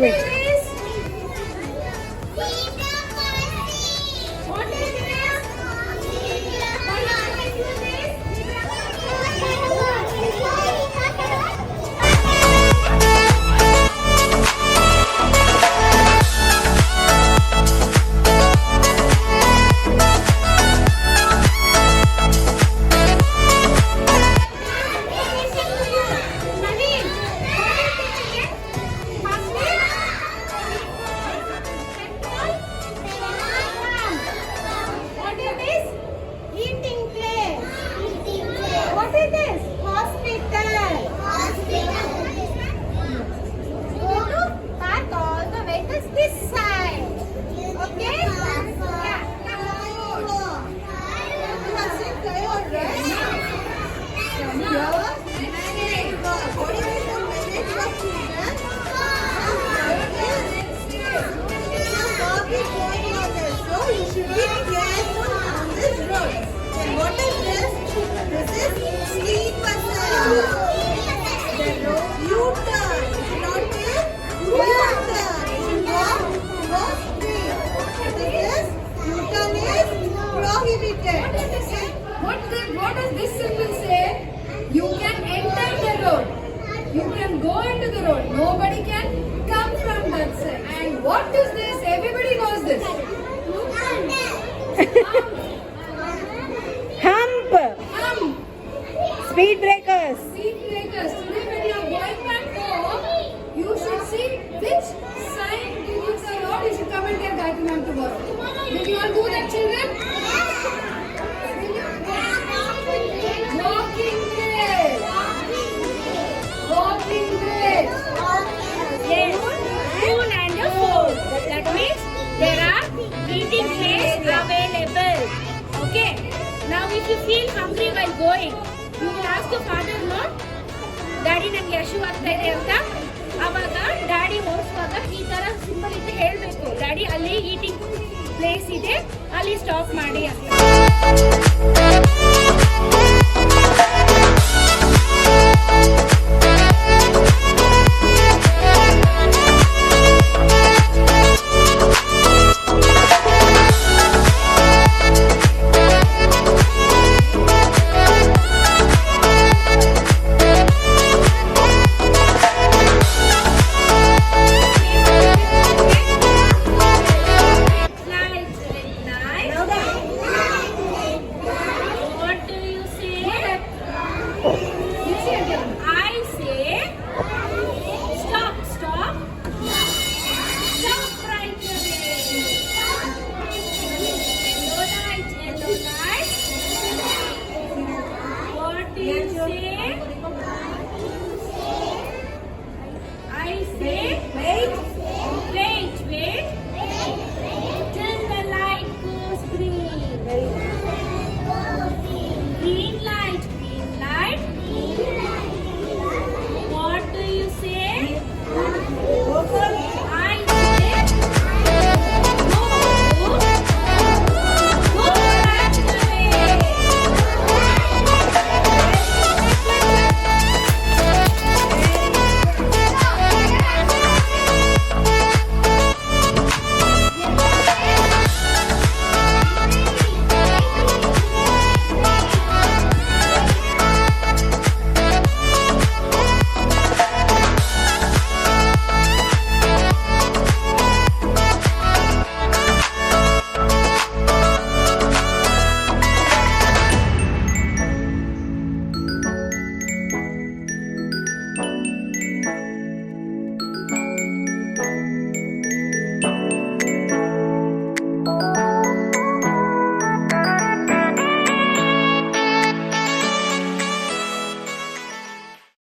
Wait. What does this symbol say? You can enter the road. You can go into the road. Nobody can come from that side. And what is this? Everybody knows this. Hump. Hump. Speed breakers. Speed breakers. Today when you are going back home, you should see which sign indicates the road. You should come and tell Gayatri ma'am tomorrow. Did you all do that, children? Walking place. Walking place. Yes, spoon and a fork. That means there are eating places available. Okay. Now if you feel hungry while going, you will ask your father, no? Daddy nange ಹಸಿವು ಆಗ್ತಾ ಇದೆ ಅಂತ. ಅವಾಗ daddy ಓಡಿಸುವಾಗ ಈ ತರ symbol ಇದ್ದು ಹೇಳಬೇಕು, daddy ಅಲ್ಲಿ ಈಟಿಂಗ್ ಪ್ಲೇಸ್ ಇದೆ, ಅಲ್ಲಿ ಸ್ಟಾಪ್ ಮಾಡಿ ಅಂತ.